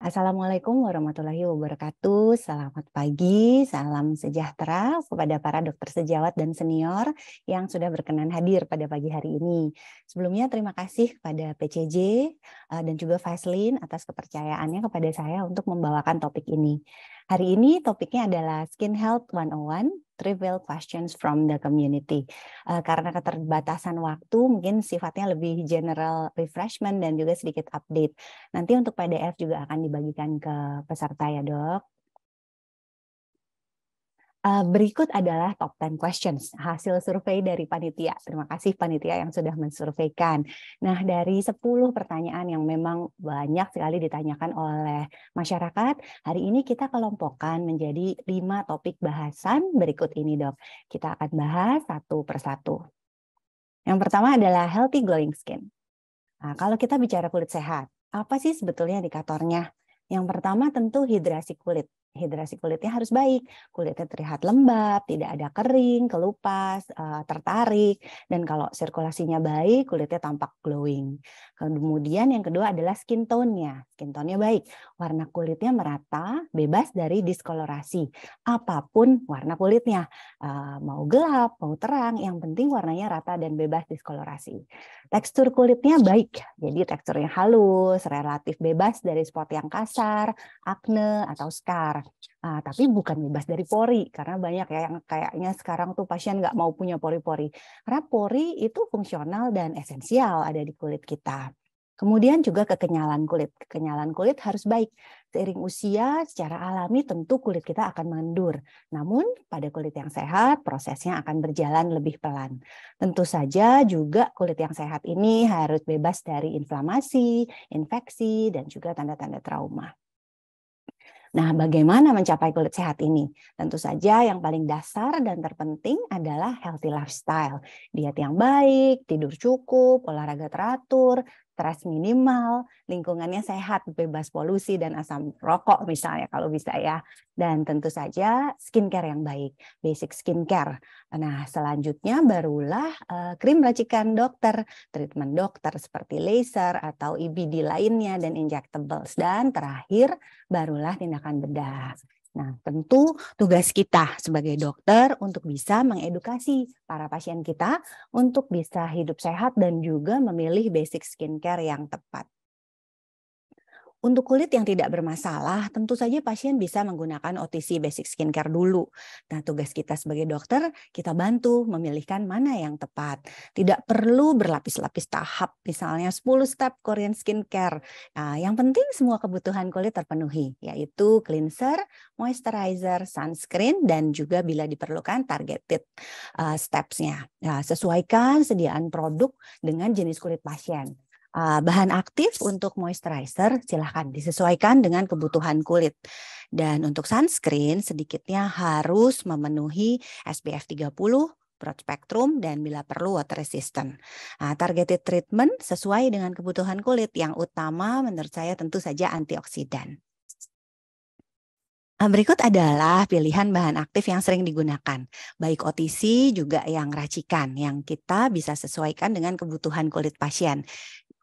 Assalamualaikum warahmatullahi wabarakatuh. Selamat pagi, salam sejahtera kepada para dokter sejawat dan senior yang sudah berkenan hadir pada pagi hari ini. Sebelumnya terima kasih kepada PCJ dan juga Vaseline atas kepercayaannya kepada saya untuk membawakan topik ini. Hari ini topiknya adalah Skin Health 101, Trivial Questions from the Community. Karena keterbatasan waktu mungkin sifatnya lebih general refreshment dan juga sedikit update. Nanti untuk PDF juga akan dibagikan ke peserta ya dok. Berikut adalah top 10 questions, hasil survei dari panitia. Terima kasih panitia yang sudah mensurveikan. Nah, dari 10 pertanyaan yang memang banyak sekali ditanyakan oleh masyarakat, hari ini kita kelompokkan menjadi 5 topik bahasan berikut ini dok. Kita akan bahas satu persatu. Yang pertama adalah healthy glowing skin. Nah, kalau kita bicara kulit sehat, apa sih sebetulnya indikatornya? Yang pertama tentu hidrasi kulit. Hidrasi kulitnya harus baik. Kulitnya terlihat lembab, tidak ada kering, kelupas, tertarik. Dan kalau sirkulasinya baik, kulitnya tampak glowing. Kemudian yang kedua adalah skin tone-nya. Skin tone-nya baik. Warna kulitnya merata, bebas dari diskolorasi. Apapun warna kulitnya. Mau gelap, mau terang, yang penting warnanya rata dan bebas diskolorasi. Tekstur kulitnya baik, jadi teksturnya halus, relatif bebas dari spot yang kasar, akne atau scar. Tapi bukan bebas dari pori, karena banyak ya yang kayaknya sekarang tuh pasien nggak mau punya pori-pori. Karena pori itu fungsional dan esensial ada di kulit kita. Kemudian juga kekenyalan kulit. Kekenyalan kulit harus baik. Seiring usia, secara alami tentu kulit kita akan mengendur. Namun pada kulit yang sehat, prosesnya akan berjalan lebih pelan. Tentu saja juga kulit yang sehat ini harus bebas dari inflamasi, infeksi, dan juga tanda-tanda trauma. Nah, bagaimana mencapai kulit sehat ini? Tentu saja yang paling dasar dan terpenting adalah healthy lifestyle. Diet yang baik, tidur cukup, olahraga teratur, stres minimal, lingkungannya sehat, bebas polusi dan asam rokok misalnya kalau bisa ya. Dan tentu saja skincare yang baik, basic skincare. Nah, selanjutnya barulah krim racikan dokter, treatment dokter seperti laser atau IBD lainnya dan injectables. Dan terakhir barulah tindakan bedah. Nah, tentu tugas kita sebagai dokter untuk bisa mengedukasi para pasien kita untuk bisa hidup sehat dan juga memilih basic skincare yang tepat. Untuk kulit yang tidak bermasalah, tentu saja pasien bisa menggunakan OTC basic skincare dulu. Nah, tugas kita sebagai dokter, kita bantu memilihkan mana yang tepat. Tidak perlu berlapis-lapis tahap, misalnya 10 step Korean skincare. Nah, yang penting semua kebutuhan kulit terpenuhi, yaitu cleanser, moisturizer, sunscreen, dan juga bila diperlukan targeted steps-nya. Nah, sesuaikan sediaan produk dengan jenis kulit pasien. Bahan aktif untuk moisturizer silahkan disesuaikan dengan kebutuhan kulit. Dan untuk sunscreen sedikitnya harus memenuhi SPF 30, broad spectrum, dan bila perlu water resistant. Targeted treatment sesuai dengan kebutuhan kulit. Yang utama menurut saya tentu saja antioksidan. Berikut adalah pilihan bahan aktif yang sering digunakan, baik OTC juga yang racikan, yang kita bisa sesuaikan dengan kebutuhan kulit pasien.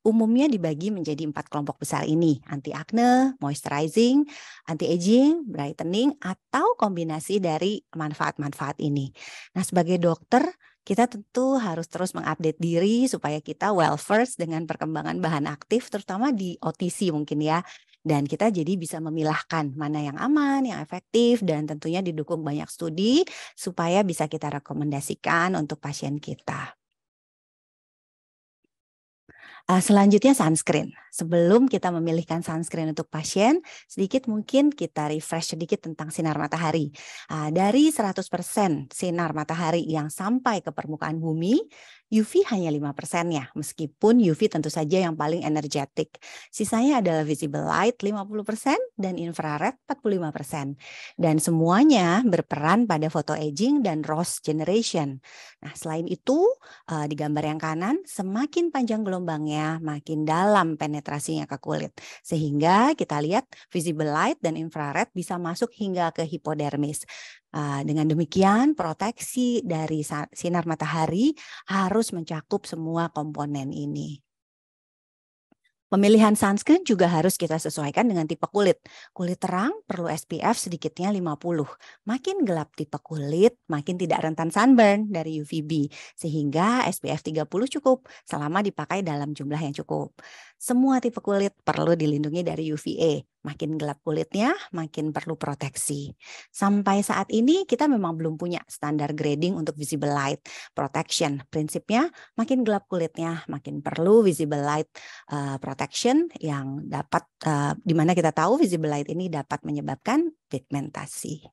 Umumnya dibagi menjadi 4 kelompok besar ini, anti-acne, moisturizing, anti-aging, brightening, atau kombinasi dari manfaat-manfaat ini. Nah, sebagai dokter, kita tentu harus terus mengupdate diri supaya kita well versed dengan perkembangan bahan aktif, terutama di OTC mungkin ya. Dan kita jadi bisa memilahkan mana yang aman, yang efektif, dan tentunya didukung banyak studi supaya bisa kita rekomendasikan untuk pasien kita. Selanjutnya sunscreen. Sebelum kita memilihkan sunscreen untuk pasien, sedikit mungkin kita refresh sedikit tentang sinar matahari. Dari 100% sinar matahari yang sampai ke permukaan bumi, UV hanya 5%-nya, meskipun UV tentu saja yang paling energetik. Sisanya adalah visible light 50% dan infrared 45%. Dan semuanya berperan pada photoaging dan rose generation. Nah, selain itu, di gambar yang kanan, semakin panjang gelombangnya, makin dalam penetrasinya ke kulit. Sehingga kita lihat visible light dan infrared bisa masuk hingga ke hipodermis. Dengan demikian, proteksi dari sinar matahari harus mencakup semua komponen ini. Pemilihan sunscreen juga harus kita sesuaikan dengan tipe kulit. Kulit terang perlu SPF sedikitnya 50. Makin gelap tipe kulit, makin tidak rentan sunburn dari UVB. Sehingga SPF 30 cukup selama dipakai dalam jumlah yang cukup. Semua tipe kulit perlu dilindungi dari UVA. Makin gelap kulitnya, makin perlu proteksi. Sampai saat ini kita memang belum punya standar grading untuk visible light protection. Prinsipnya makin gelap kulitnya, makin perlu visible light protection yang dapat di mana kita tahu visible light ini dapat menyebabkan pigmentasi.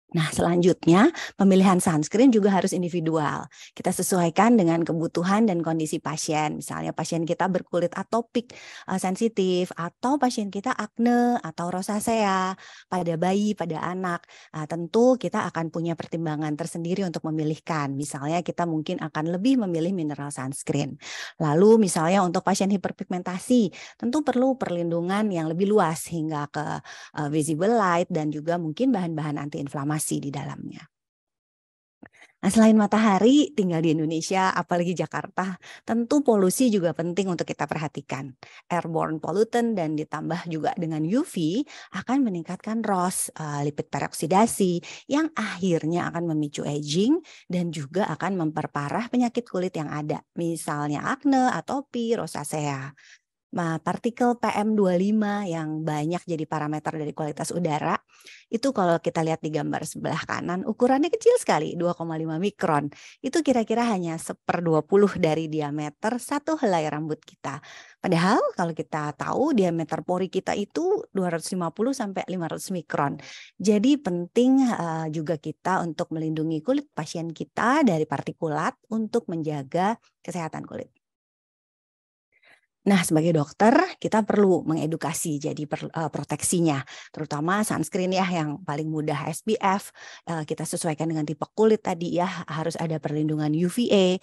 Nah, selanjutnya pemilihan sunscreen juga harus individual. Kita sesuaikan dengan kebutuhan dan kondisi pasien. Misalnya pasien kita berkulit atopik sensitif atau pasien kita akne atau rosacea pada bayi, pada anak. Tentu kita akan punya pertimbangan tersendiri untuk memilihkan. Misalnya kita mungkin akan lebih memilih mineral sunscreen. Lalu misalnya untuk pasien hiperpigmentasi, tentu perlu perlindungan yang lebih luas hingga ke visible light dan juga mungkin bahan-bahan antiinflamasi di dalamnya. Nah, selain matahari, tinggal di Indonesia, apalagi Jakarta, tentu polusi juga penting untuk kita perhatikan. Airborne pollutant dan ditambah juga dengan UV akan meningkatkan ROS, lipid peroksidasi, yang akhirnya akan memicu aging dan juga akan memperparah penyakit kulit yang ada, misalnya akne, atopi, rosacea. Partikel PM25 yang banyak jadi parameter dari kualitas udara, itu kalau kita lihat di gambar sebelah kanan, ukurannya kecil sekali, 2,5 mikron. Itu kira-kira hanya 1/20 dari diameter satu helai rambut kita. Padahal kalau kita tahu diameter pori kita itu 250 sampai 500 mikron. Jadi penting juga kita untuk melindungi kulit pasien kita dari partikulat untuk menjaga kesehatan kulit. Nah, sebagai dokter kita perlu mengedukasi jadi proteksinya, terutama sunscreen ya yang paling mudah SPF, kita sesuaikan dengan tipe kulit tadi ya, harus ada perlindungan UVA,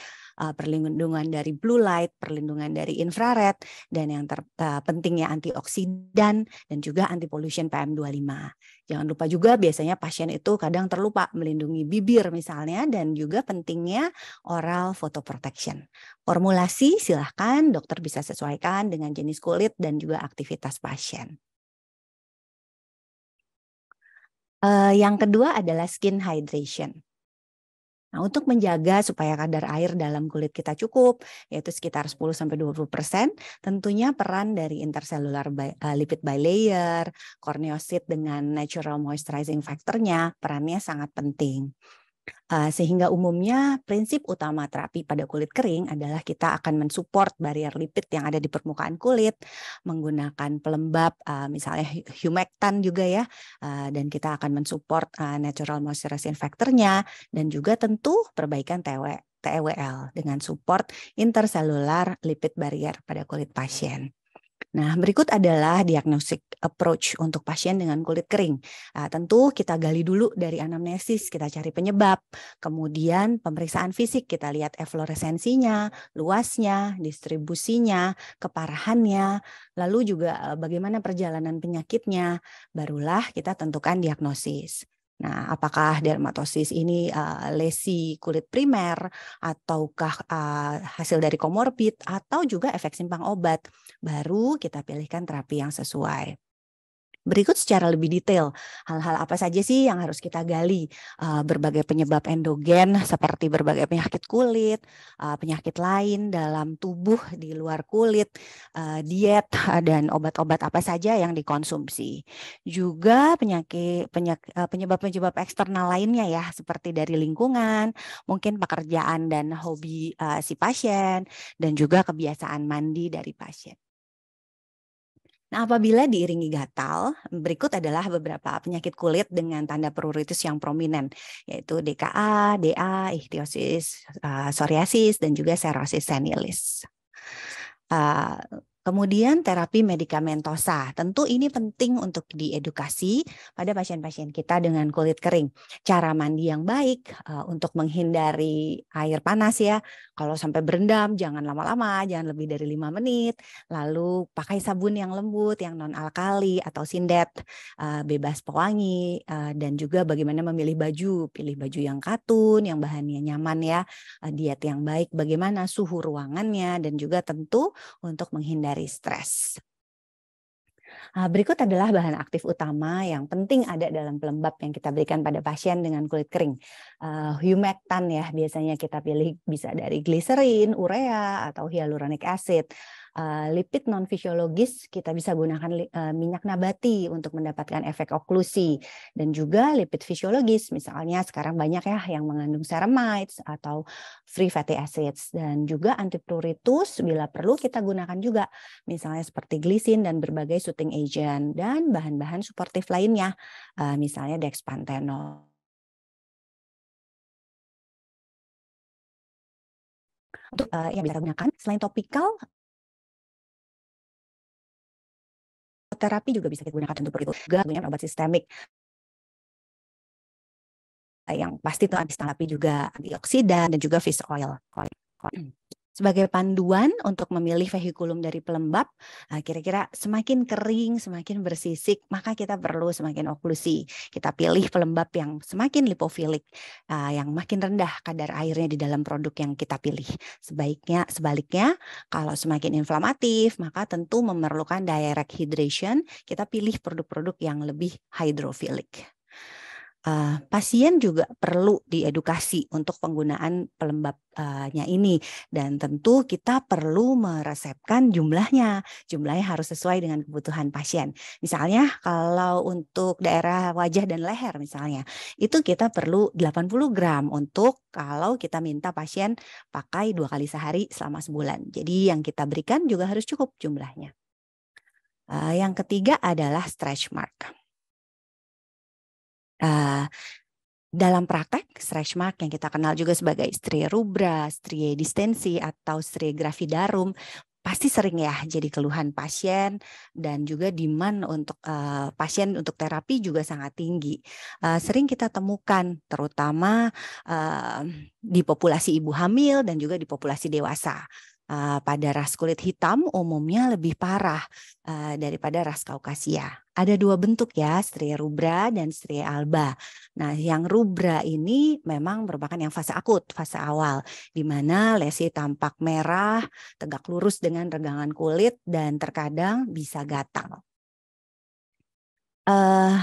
perlindungan dari blue light, perlindungan dari infrared, dan yang pentingnya antioksidan dan juga anti pollution PM25. Jangan lupa juga biasanya pasien itu kadang terlupa melindungi bibir misalnya dan juga pentingnya oral photoprotection. Formulasi silahkan dokter bisa sesuaikan dengan jenis kulit dan juga aktivitas pasien. Yang kedua adalah skin hydration. Nah, untuk menjaga supaya kadar air dalam kulit kita cukup, yaitu sekitar 10-20%, tentunya peran dari intercellular lipid bilayer, corneocyte dengan natural moisturizing factor-nya, perannya sangat penting. Sehingga umumnya prinsip utama terapi pada kulit kering adalah kita akan mensupport barrier lipid yang ada di permukaan kulit menggunakan pelembab misalnya humectant juga ya, dan kita akan mensupport natural moisturizing factor-nya dan juga tentu perbaikan TEWL dengan support intercellular lipid barrier pada kulit pasien. Nah, berikut adalah diagnostic approach untuk pasien dengan kulit kering. Tentu kita gali dulu dari anamnesis, kita cari penyebab. Kemudian pemeriksaan fisik, kita lihat efloresensinya, luasnya, distribusinya, keparahannya, lalu juga bagaimana perjalanan penyakitnya. Barulah kita tentukan diagnosis. Nah, apakah dermatosis ini lesi kulit primer ataukah hasil dari komorbid atau juga efek simpang obat? Baru kita pilihkan terapi yang sesuai. Berikut secara lebih detail, hal-hal apa saja sih yang harus kita gali? Berbagai penyebab endogen seperti berbagai penyakit kulit, penyakit lain dalam tubuh di luar kulit, diet dan obat-obat apa saja yang dikonsumsi. Juga penyebab-penyebab eksternal lainnya ya, seperti dari lingkungan, mungkin pekerjaan dan hobi si pasien, dan juga kebiasaan mandi dari pasien. Nah, apabila diiringi gatal, berikut adalah beberapa penyakit kulit dengan tanda pruritus yang prominent, yaitu DKA, DA, ichthyosis, psoriasis, dan juga xerosis senilis. Kemudian terapi medikamentosa, tentu ini penting untuk diedukasi pada pasien-pasien kita dengan kulit kering. Cara mandi yang baik untuk menghindari air panas ya, kalau sampai berendam jangan lama-lama, jangan lebih dari 5 menit. Lalu pakai sabun yang lembut, yang non-alkali atau sindet, bebas pewangi, dan juga bagaimana memilih baju, pilih baju yang katun, yang bahannya nyaman ya, diet yang baik, bagaimana suhu ruangannya, dan juga tentu untuk menghindari dari stres. Berikut adalah bahan aktif utama yang penting ada dalam pelembab yang kita berikan pada pasien dengan kulit kering. Humectant ya, biasanya kita pilih bisa dari gliserin, urea, atau hyaluronic acid. Lipid non fisiologis kita bisa gunakan minyak nabati untuk mendapatkan efek oklusi, dan juga lipid fisiologis misalnya sekarang banyak ya yang mengandung ceramides atau free fatty acids, dan juga antipruritus bila perlu kita gunakan juga misalnya seperti glisin dan berbagai soothing agent, dan bahan-bahan suportif lainnya misalnya dexpanthenol. Untuk yang bisa gunakan selain topikal, terapi juga bisa kita gunakan untuk itu juga dengan obat sistemik yang pasti itu antiterapi juga antioksidan dan juga fish oil. Sebagai panduan untuk memilih vehikulum dari pelembab, kira-kira semakin kering, semakin bersisik, maka kita perlu semakin oklusi. Kita pilih pelembab yang semakin lipofilik, yang makin rendah kadar airnya di dalam produk yang kita pilih. Sebaliknya, kalau semakin inflamatif, maka tentu memerlukan direct hydration, kita pilih produk-produk yang lebih hydrofilik. Pasien juga perlu diedukasi untuk penggunaan pelembabnya ini, dan tentu kita perlu meresepkan jumlahnya harus sesuai dengan kebutuhan pasien. Misalnya kalau untuk daerah wajah dan leher misalnya, itu kita perlu 80 gram untuk kalau kita minta pasien pakai 2 kali sehari selama sebulan. Jadi yang kita berikan juga harus cukup jumlahnya. Yang ketiga adalah stretch mark. Dalam praktek, stretch mark yang kita kenal juga sebagai striae rubra, striae distensi, atau striae gravidarum pasti sering ya jadi keluhan pasien, dan juga demand untuk pasien untuk terapi juga sangat tinggi. Sering kita temukan terutama di populasi ibu hamil dan juga di populasi dewasa. Pada ras kulit hitam umumnya lebih parah daripada ras Kaukasia. Ada 2 bentuk ya, striae rubra dan striae alba. Nah, yang rubra ini memang merupakan yang fase akut, fase awal, di mana lesi tampak merah, tegak lurus dengan regangan kulit, dan terkadang bisa gatal.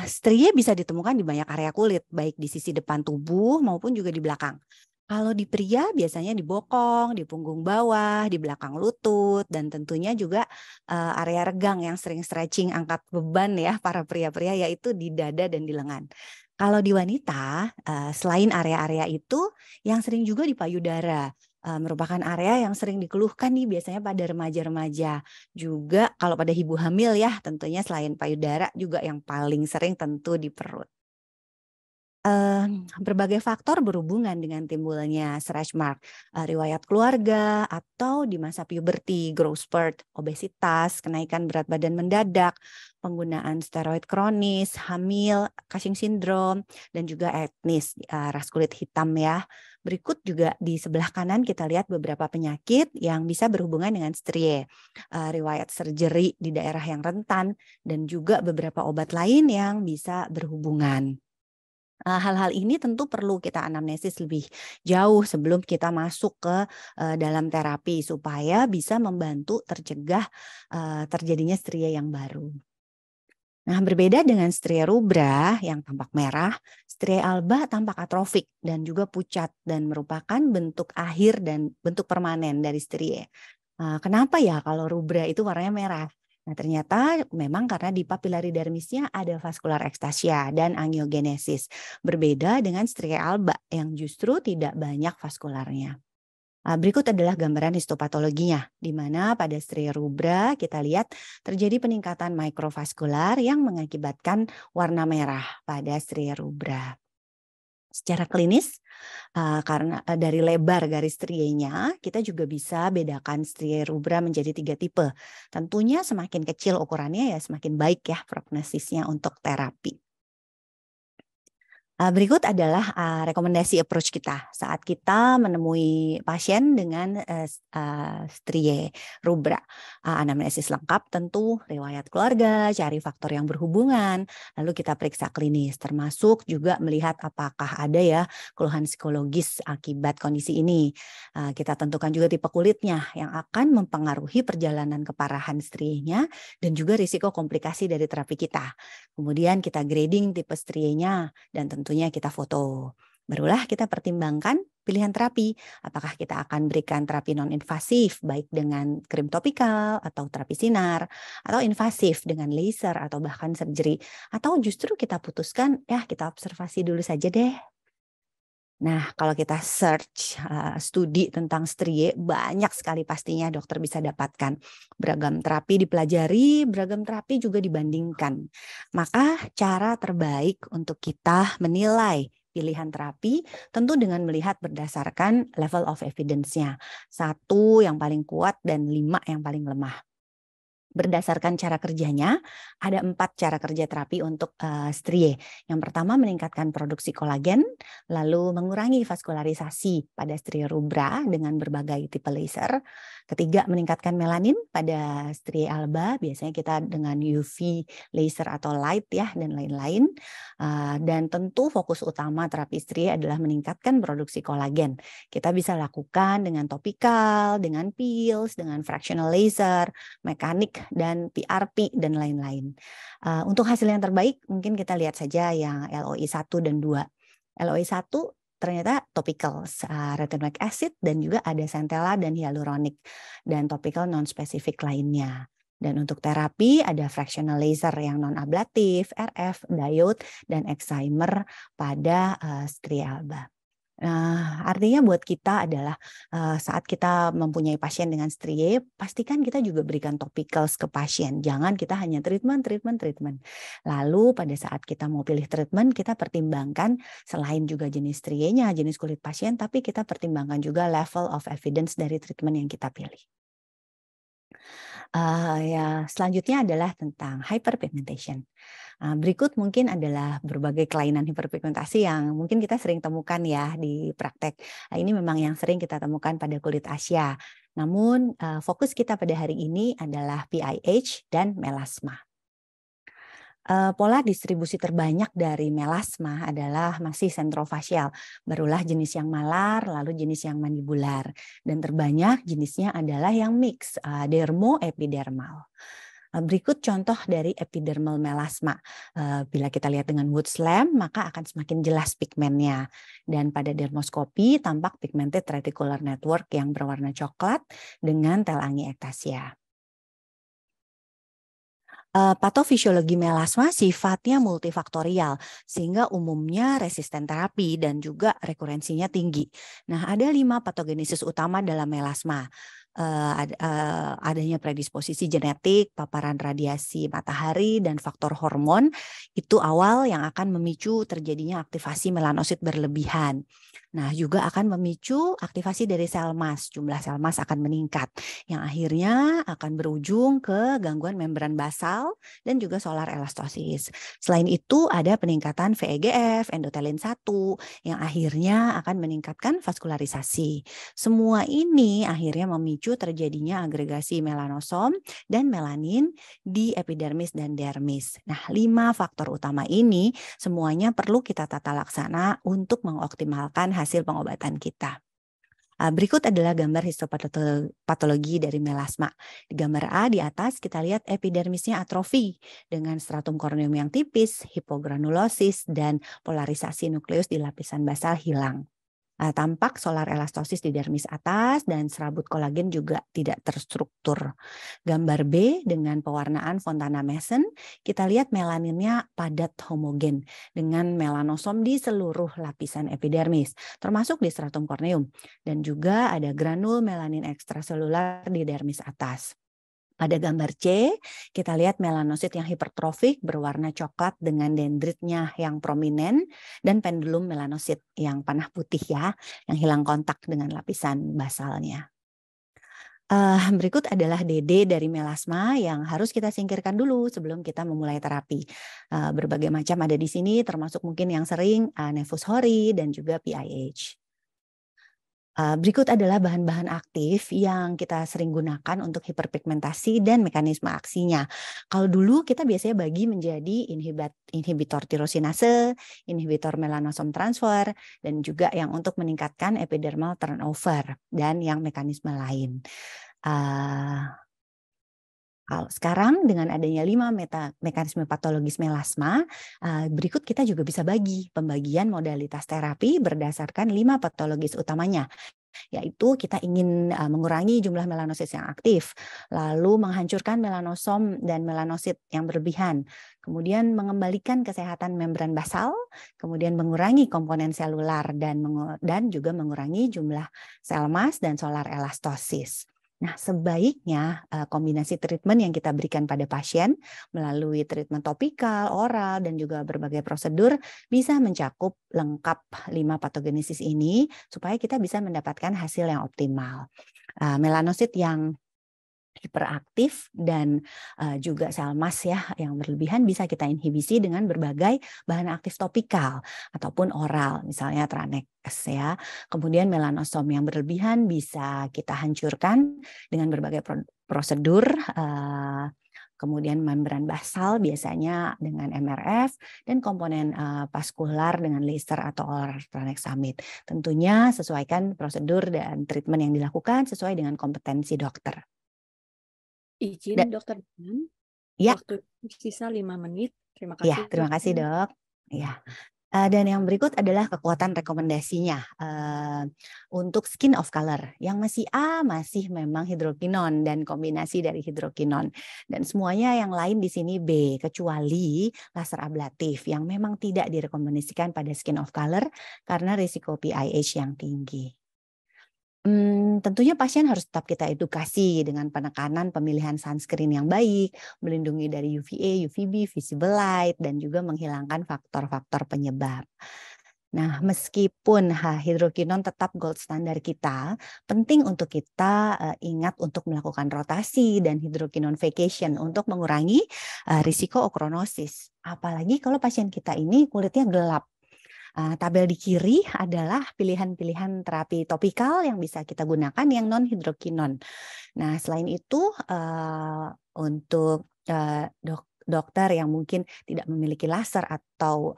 Striae bisa ditemukan di banyak area kulit, baik di sisi depan tubuh maupun juga di belakang. Kalau di pria biasanya di bokong, di punggung bawah, di belakang lutut, dan tentunya juga area regang yang sering stretching angkat beban ya para pria-pria, yaitu di dada dan di lengan. Kalau di wanita, selain area-area itu, yang sering juga di payudara, merupakan area yang sering dikeluhkan nih biasanya pada remaja-remaja. Juga kalau pada ibu hamil ya, tentunya selain payudara juga yang paling sering tentu di perut. Berbagai faktor berhubungan dengan timbulnya stretch mark, riwayat keluarga atau di masa puberti, growth spurt, obesitas, kenaikan berat badan mendadak, penggunaan steroid kronis, hamil, Cushing syndrome, dan juga etnis, ras kulit hitam ya. Berikut juga di sebelah kanan kita lihat beberapa penyakit yang bisa berhubungan dengan striae, riwayat surgery di daerah yang rentan, dan juga beberapa obat lain yang bisa berhubungan. Hal-hal ini tentu perlu kita anamnesis lebih jauh sebelum kita masuk ke dalam terapi supaya bisa membantu tercegah terjadinya striae yang baru. Nah, berbeda dengan striae rubra yang tampak merah, striae alba tampak atrofik dan juga pucat dan merupakan bentuk akhir dan bentuk permanen dari striae. Kenapa ya kalau rubra itu warnanya merah? Nah, ternyata memang karena di papillaridermisnya ada vaskular ekstasia dan angiogenesis. Berbeda dengan striae alba yang justru tidak banyak vaskularnya. Berikut adalah gambaran histopatologinya, di mana pada striae rubra kita lihat terjadi peningkatan mikrovaskular yang mengakibatkan warna merah pada striae rubra. Secara klinis, karena dari lebar garis strienya, kita juga bisa bedakan striae rubra menjadi 3 tipe. Tentunya semakin kecil ukurannya ya semakin baik ya prognosisnya untuk terapi. Berikut adalah rekomendasi approach kita saat kita menemui pasien dengan strie rubra. Anamnesis lengkap tentu, riwayat keluarga, cari faktor yang berhubungan, lalu kita periksa klinis, termasuk juga melihat apakah ada ya keluhan psikologis akibat kondisi ini. Kita tentukan juga tipe kulitnya yang akan mempengaruhi perjalanan keparahan strienya dan juga risiko komplikasi dari terapi kita. Kemudian kita grading tipe strienya dan tentunya kita foto. Barulah kita pertimbangkan pilihan terapi. Apakah kita akan berikan terapi non-invasif baik dengan krim topikal atau terapi sinar, atau invasif dengan laser atau bahkan surgery, atau justru kita putuskan ya kita observasi dulu saja deh. Nah, kalau kita search studi tentang strie, banyak sekali pastinya dokter bisa dapatkan. Beragam terapi dipelajari, beragam terapi juga dibandingkan. Maka cara terbaik untuk kita menilai pilihan terapi tentu dengan melihat berdasarkan level of evidence-nya. 1 yang paling kuat dan 5 yang paling lemah. Berdasarkan cara kerjanya, ada 4 cara kerja terapi untuk strie. Yang pertama meningkatkan produksi kolagen, lalu mengurangi vaskularisasi pada strie rubra dengan berbagai tipe laser. Ketiga, meningkatkan melanin pada strie alba, biasanya kita dengan UV laser atau light ya dan lain-lain. Dan tentu fokus utama terapi strie adalah meningkatkan produksi kolagen. Kita bisa lakukan dengan topikal, dengan peels, dengan fractional laser, mekanik, dan PRP dan lain-lain. Untuk hasil yang terbaik mungkin kita lihat saja yang LOI 1 dan 2. LOI 1 ternyata topical, retinoic acid dan juga ada centella dan hyaluronic dan topical non-spesifik lainnya. Dan untuk terapi ada fractional laser yang non-ablatif, RF, diode, dan excimer pada strie alba. Artinya buat kita adalah saat kita mempunyai pasien dengan strie, pastikan kita juga berikan topicals ke pasien. Jangan kita hanya treatment. Lalu pada saat kita mau pilih treatment, kita pertimbangkan selain juga jenis strienya, jenis kulit pasien, tapi kita pertimbangkan juga level of evidence dari treatment yang kita pilih. Ya, selanjutnya adalah tentang hyperpigmentation. Berikut mungkin adalah berbagai kelainan hiperpigmentasi yang mungkin kita sering temukan ya di praktek. Ini memang yang sering kita temukan pada kulit Asia. Namun fokus kita pada hari ini adalah PIH dan melasma. Pola distribusi terbanyak dari melasma adalah masih sentrofasial, barulah jenis yang malar, lalu jenis yang mandibular, dan terbanyak jenisnya adalah yang mix, dermo-epidermal. Berikut contoh dari epidermal melasma. Bila kita lihat dengan Woods lamp, maka akan semakin jelas pigmennya. Dan pada dermoskopi tampak pigmented reticular network yang berwarna coklat dengan telangi ektasia. Patofisiologi melasma sifatnya multifaktorial sehingga umumnya resisten terapi dan juga rekurensinya tinggi. Nah, ada 5 patogenesis utama dalam melasma. Adanya predisposisi genetik, paparan radiasi matahari, dan faktor hormon itu awal yang akan memicu terjadinya aktivasi melanosit berlebihan. Nah, juga akan memicu aktivasi dari sel mas, jumlah sel mas akan meningkat, yang akhirnya akan berujung ke gangguan membran basal dan juga solar elastosis. Selain itu ada peningkatan VEGF, endotelin 1 yang akhirnya akan meningkatkan vaskularisasi. Semua ini akhirnya memicu terjadinya agregasi melanosom dan melanin di epidermis dan dermis. Nah, 5 faktor utama ini semuanya perlu kita tata laksana untuk mengoptimalkan hasil pengobatan kita. Berikut adalah gambar histopatologi dari melasma. Di gambar A di atas kita lihat epidermisnya atrofi dengan stratum corneum yang tipis, hipogranulosis, dan polarisasi nukleus di lapisan basal hilang. Tampak solar elastosis di dermis atas dan serabut kolagen juga tidak terstruktur. Gambar B dengan pewarnaan Fontana Mason, kita lihat melaninnya padat homogen dengan melanosom di seluruh lapisan epidermis, termasuk di stratum corneum, dan juga ada granul melanin ekstraselular di dermis atas. Pada gambar C, kita lihat melanosit yang hipertrofik berwarna coklat dengan dendritnya yang prominent dan pendulum melanosit yang panah putih ya, yang hilang kontak dengan lapisan basalnya. Berikut adalah DD dari melasma yang harus kita singkirkan dulu sebelum kita memulai terapi. Berbagai macam ada di sini, termasuk mungkin yang sering nevus hori dan juga PIH. Berikut adalah bahan-bahan aktif yang kita sering gunakan untuk hiperpigmentasi dan mekanisme aksinya. Kalau dulu kita biasanya bagi menjadi inhibitor tirosinase, inhibitor melanosom transfer, dan juga yang untuk meningkatkan epidermal turnover dan yang mekanisme lain. Kalau sekarang dengan adanya 5 mekanisme patologis melasma, berikut kita juga bisa bagi pembagian modalitas terapi berdasarkan 5 patologis utamanya, yaitu kita ingin mengurangi jumlah melanosit yang aktif, lalu menghancurkan melanosom dan melanosit yang berlebihan, kemudian mengembalikan kesehatan membran basal, kemudian mengurangi komponen selular dan juga mengurangi jumlah sel emas dan solar elastosis. Nah, sebaiknya kombinasi treatment yang kita berikan pada pasien melalui treatment topikal, oral, dan juga berbagai prosedur bisa mencakup lengkap 5 patogenesis ini supaya kita bisa mendapatkan hasil yang optimal. Melanosit yang hiperaktif dan juga sel emas ya yang berlebihan bisa kita inhibisi dengan berbagai bahan aktif topikal ataupun oral, misalnya Tranex ya. Kemudian melanosom yang berlebihan bisa kita hancurkan dengan berbagai prosedur. Kemudian membran basal biasanya dengan MRF dan komponen vaskular dengan laser atau oral tranexamid. Tentunya sesuaikan prosedur dan treatment yang dilakukan sesuai dengan kompetensi dokter. Izin dokter Dan, ya. Waktu sisa 5 menit. Terima kasih. Ya, terima kasih dok. Ya. Dan yang berikut adalah kekuatan rekomendasinya untuk skin of color. Yang masih A masih memang hidrokinon dan kombinasi dari hidrokinon. Dan semuanya yang lain di sini B, kecuali laser ablatif yang memang tidak direkomendasikan pada skin of color karena risiko PIH yang tinggi. Tentunya pasien harus tetap kita edukasi dengan penekanan pemilihan sunscreen yang baik, melindungi dari UVA, UVB, visible light, dan juga menghilangkan faktor-faktor penyebab. Nah, meskipun hidrokinon tetap gold standar kita, penting untuk kita ingat untuk melakukan rotasi dan hidrokinon vacation untuk mengurangi risiko okronosis. Apalagi kalau pasien kita ini kulitnya gelap. Tabel di kiri adalah pilihan-pilihan terapi topikal yang bisa kita gunakan yang non-hidrokinon. Nah, selain itu untuk dokter yang mungkin tidak memiliki laser atau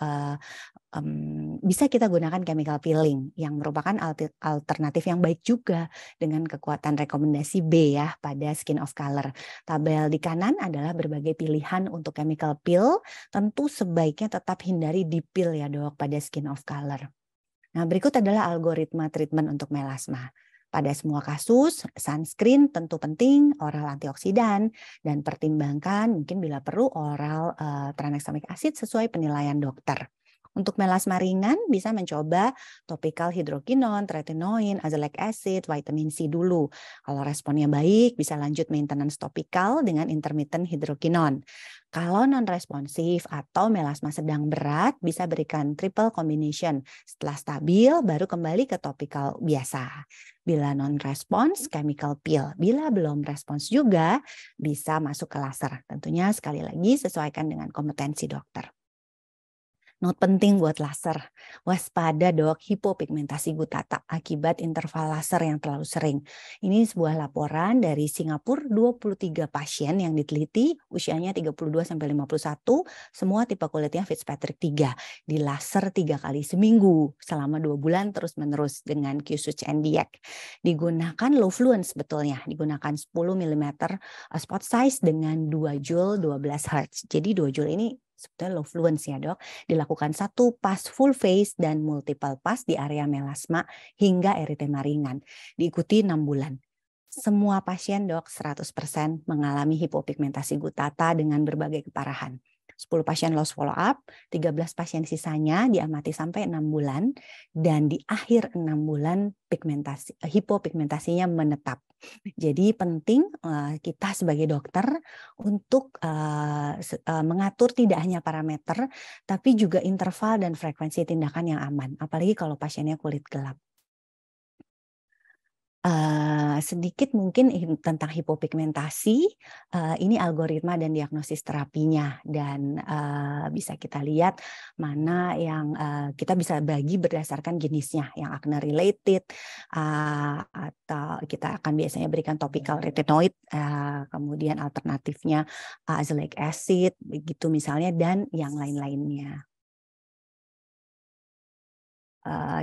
bisa kita gunakan chemical peeling yang merupakan alternatif yang baik juga dengan kekuatan rekomendasi B ya pada skin of color. Tabel di kanan adalah berbagai pilihan untuk chemical peel. Tentu sebaiknya tetap hindari dipil ya dok pada skin of color. Nah, berikut adalah algoritma treatment untuk melasma. Pada semua kasus, sunscreen tentu penting, oral antioksidan, dan pertimbangkan mungkin bila perlu oral tranexamic acid sesuai penilaian dokter. Untuk melasma ringan bisa mencoba topikal hidrokinon, tretinoin, azelaic acid, vitamin C dulu. Kalau responnya baik bisa lanjut maintenance topikal dengan intermittent hidrokinon. Kalau non-responsif atau melasma sedang berat bisa berikan triple combination. Setelah stabil baru kembali ke topikal biasa. Bila non-respons, chemical peel. Bila belum respons juga bisa masuk ke laser. Tentunya sekali lagi sesuaikan dengan kompetensi dokter. Note penting buat laser, waspada dok hipopigmentasi gutata akibat interval laser yang terlalu sering. Ini sebuah laporan dari Singapura, 23 pasien yang diteliti, usianya 32-51, semua tipe kulitnya Fitzpatrick 3, di laser 3 kali seminggu selama 2 bulan terus-menerus dengan Q-switch NDX. Digunakan low fluence sebetulnya, digunakan 10 mm spot size dengan 2 joule 12 Hz. Jadi 2 joule ini sebetulnya low fluence ya dok, dilakukan 1 pas full face dan multiple pas di area melasma hingga eritema ringan, diikuti 6 bulan. Semua pasien dok 100% mengalami hipopigmentasi gutata dengan berbagai keparahan. 10 pasien lost follow up, 13 pasien sisanya diamati sampai 6 bulan, dan di akhir 6 bulan hipopigmentasinya menetap. Jadi penting kita sebagai dokter untuk mengatur tidak hanya parameter, tapi juga interval dan frekuensi tindakan yang aman, apalagi kalau pasiennya kulit gelap. Sedikit mungkin tentang hipopigmentasi, ini algoritma dan diagnosis terapinya, dan bisa kita lihat mana yang kita bisa bagi berdasarkan jenisnya, yang acne related, atau kita akan biasanya berikan topical retinoid, kemudian alternatifnya azelaic acid, begitu misalnya, dan yang lain-lainnya.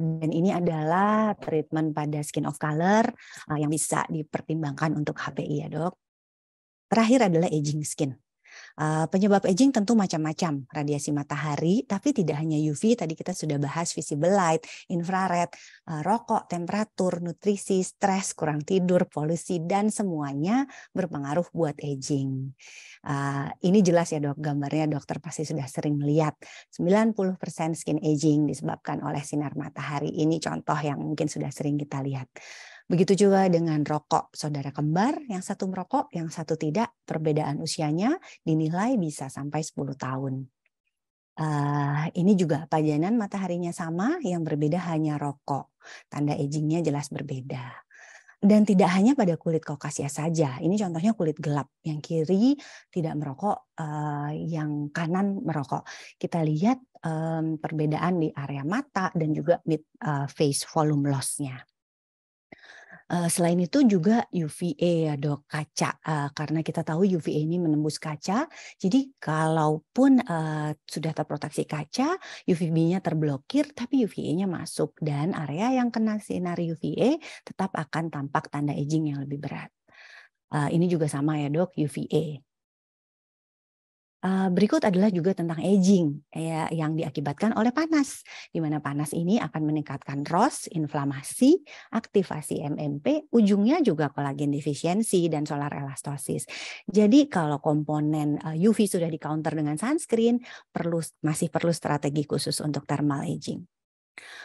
Dan ini adalah treatment pada skin of color yang bisa dipertimbangkan untuk HPI ya dok. Terakhir adalah aging skin. Penyebab aging tentu macam-macam, radiasi matahari, tapi tidak hanya UV, tadi kita sudah bahas visible light, infrared, rokok, temperatur, nutrisi, stres, kurang tidur, polusi, dan semuanya berpengaruh buat aging. Ini jelas ya dok, gambarnya dokter pasti sudah sering melihat. 90% skin aging disebabkan oleh sinar matahari. Ini contoh yang mungkin sudah sering kita lihat. Begitu juga dengan rokok, saudara kembar, yang satu merokok, yang satu tidak, perbedaan usianya dinilai bisa sampai 10 tahun. Ini juga pajanan mataharinya sama, yang berbeda hanya rokok. Tanda agingnya jelas berbeda. Dan tidak hanya pada kulit kaukasia saja, ini contohnya kulit gelap, yang kiri tidak merokok, yang kanan merokok. Kita lihat perbedaan di area mata dan juga mid face volume loss-nya. Selain itu juga UVA ya dok, kaca, karena kita tahu UVA ini menembus kaca, jadi kalaupun sudah terproteksi kaca, UVB-nya terblokir, tapi UVA-nya masuk, dan area yang kena sinar UVA tetap akan tampak tanda aging yang lebih berat. Ini juga sama ya dok, UVA. Berikut adalah juga tentang aging ya, yang diakibatkan oleh panas, di mana panas ini akan meningkatkan ROS, inflamasi, aktivasi MMP, ujungnya juga kolagen defisiensi dan solar elastosis. Jadi kalau komponen UV sudah di counter dengan sunscreen, masih perlu strategi khusus untuk thermal aging.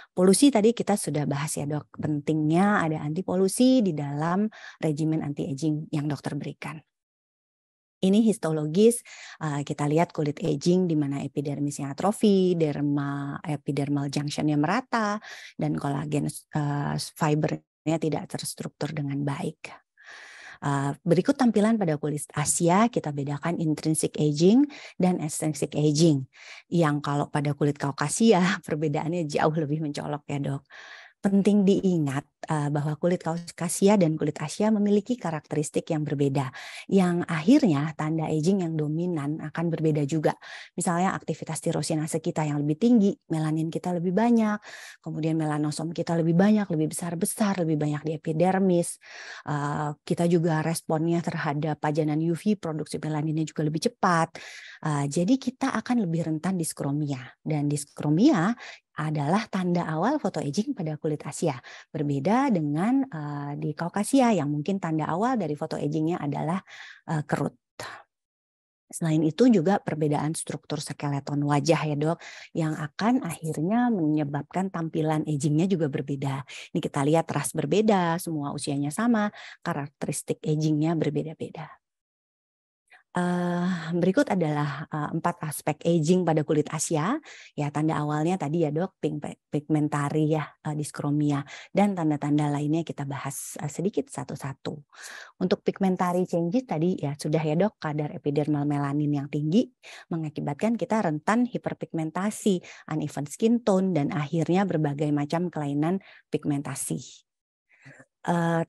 Polusi tadi kita sudah bahas ya dok, pentingnya ada anti polusi di dalam regimen anti aging yang dokter berikan. Ini histologis, kita lihat kulit aging di mana epidermisnya atrofi, epidermal junctionnya merata, dan kolagen fibernya tidak terstruktur dengan baik. Berikut tampilan pada kulit Asia, kita bedakan intrinsic aging dan extrinsic aging. Yang kalau pada kulit Kaukasia perbedaannya jauh lebih mencolok ya dok. Penting diingat bahwa kulit Kaukasia dan kulit Asia memiliki karakteristik yang berbeda, yang akhirnya tanda aging yang dominan akan berbeda juga. Misalnya aktivitas tirosinase kita yang lebih tinggi, melanin kita lebih banyak, kemudian melanosom kita lebih banyak, lebih besar-besar, lebih banyak di epidermis. Kita juga responnya terhadap pajanan UV, produksi melaninnya juga lebih cepat. Jadi kita akan lebih rentan diskromia, dan diskromia adalah tanda awal foto aging pada kulit Asia. Berbeda dengan di Kaukasia yang mungkin tanda awal dari foto agingnya adalah kerut. Selain itu juga perbedaan struktur skeleton wajah ya dok, yang akan akhirnya menyebabkan tampilan agingnya juga berbeda. Ini kita lihat ras berbeda, semua usianya sama, karakteristik agingnya berbeda-beda. Berikut adalah 4 aspek aging pada kulit Asia. Ya, tanda awalnya tadi ya dok, pigmentari ya, diskromia, dan tanda-tanda lainnya kita bahas sedikit satu-satu. Untuk pigmentari changes tadi ya sudah ya dok, kadar epidermal melanin yang tinggi mengakibatkan kita rentan hiperpigmentasi, uneven skin tone, dan akhirnya berbagai macam kelainan pigmentasi.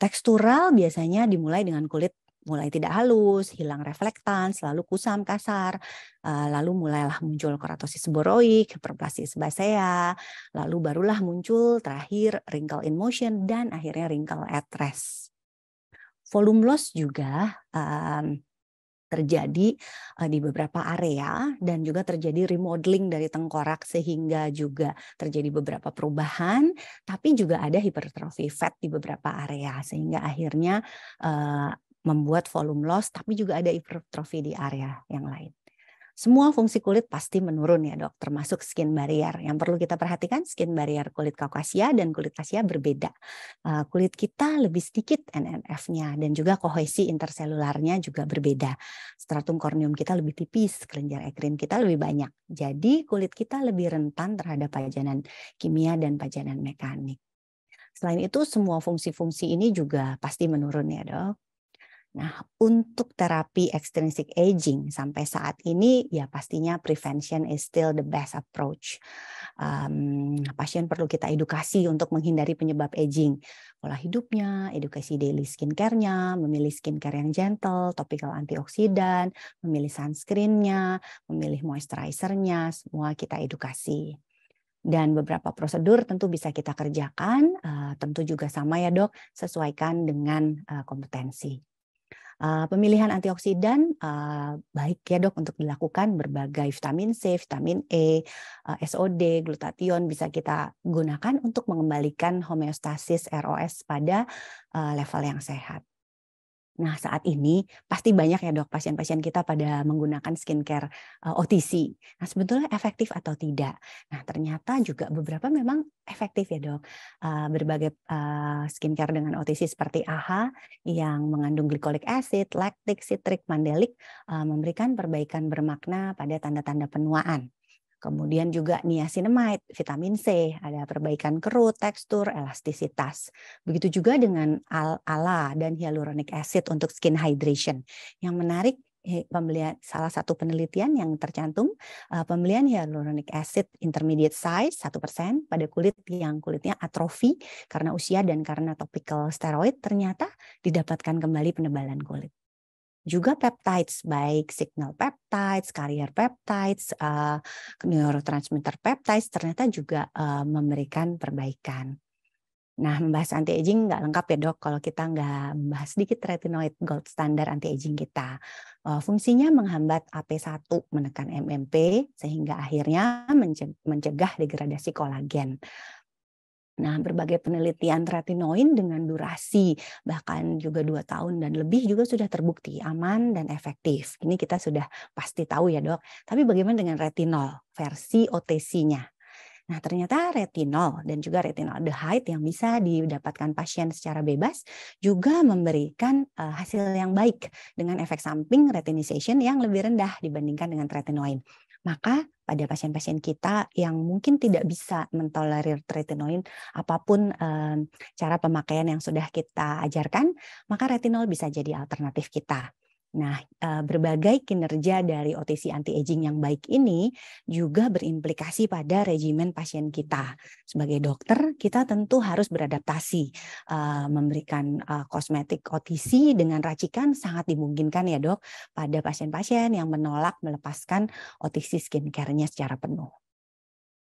Tekstural biasanya dimulai dengan kulit mulai tidak halus, hilang reflektan, selalu kusam, kasar, lalu mulailah muncul keratosis seboroik, hiperplasia sebasea, lalu barulah muncul terakhir wrinkle in motion, dan akhirnya wrinkle at rest. Volume loss juga terjadi di beberapa area, dan juga terjadi remodeling dari tengkorak sehingga juga terjadi beberapa perubahan, tapi juga ada hipertrofi fat di beberapa area sehingga akhirnya membuat volume loss, tapi juga ada hipertrofi di area yang lain. Semua fungsi kulit pasti menurun ya dok, termasuk skin barrier. Yang perlu kita perhatikan, skin barrier kulit Kaukasia dan kulit Asia berbeda. Kulit kita lebih sedikit NNF-nya, dan juga kohesi interselularnya juga berbeda. Stratum corneum kita lebih tipis, kelenjar ekrin kita lebih banyak. Jadi kulit kita lebih rentan terhadap pajanan kimia dan pajanan mekanik. Selain itu, semua fungsi-fungsi ini juga pasti menurun ya, Dok. Nah, untuk terapi extrinsic aging sampai saat ini ya pastinya prevention is still the best approach. Pasien perlu kita edukasi untuk menghindari penyebab aging. Pola hidupnya, edukasi daily skincare-nya, memilih skincare yang gentle, topical antioksidan, memilih sunscreen-nya, memilih moisturizer-nya, semua kita edukasi. Dan beberapa prosedur tentu bisa kita kerjakan, tentu juga sama ya dok, sesuaikan dengan kompetensi. Pemilihan antioksidan baik ya dok untuk dilakukan, berbagai vitamin C, vitamin E, SOD, glutathione bisa kita gunakan untuk mengembalikan homeostasis ROS pada level yang sehat. Nah, saat ini pasti banyak ya dok pasien-pasien kita pada menggunakan skincare OTC. Nah, sebetulnya efektif atau tidak? Nah, ternyata juga beberapa memang efektif ya dok. Berbagai skincare dengan OTC seperti AHA yang mengandung glycolic acid, lactic, citric, mandelic memberikan perbaikan bermakna pada tanda-tanda penuaan. Kemudian juga niacinamide, vitamin C, ada perbaikan kerut, tekstur, elastisitas. Begitu juga dengan ALA dan hyaluronic acid untuk skin hydration. Yang menarik, pembelian salah satu penelitian yang tercantum, pembelian hyaluronic acid intermediate size 1% pada kulit yang kulitnya atrofi karena usia dan karena topical steroid ternyata didapatkan kembali penebalan kulit. Juga peptides, baik signal peptides, carrier peptides, neurotransmitter peptides ternyata juga memberikan perbaikan. Nah, membahas anti-aging nggak lengkap ya dok kalau kita nggak membahas sedikit retinoid gold standar anti-aging kita. Fungsinya menghambat AP1 menekan MMP sehingga akhirnya mencegah degradasi kolagen. Nah, berbagai penelitian retinoin dengan durasi bahkan juga 2 tahun dan lebih juga sudah terbukti aman dan efektif. Ini kita sudah pasti tahu ya dok. Tapi bagaimana dengan retinol versi OTC-nya? Nah, ternyata retinol dan juga retinaldehyde yang bisa didapatkan pasien secara bebas juga memberikan hasil yang baik dengan efek samping retinisation yang lebih rendah dibandingkan dengan retinoin. Maka pada pasien-pasien kita yang mungkin tidak bisa mentolerir retinoin apapun cara pemakaian yang sudah kita ajarkan, maka retinol bisa jadi alternatif kita. Nah, berbagai kinerja dari OTC anti-aging yang baik ini juga berimplikasi pada regimen pasien kita. Sebagai dokter, kita tentu harus beradaptasi. Memberikan kosmetik OTC dengan racikan sangat dimungkinkan ya dok, pada pasien-pasien yang menolak melepaskan OTC skincare-nya secara penuh.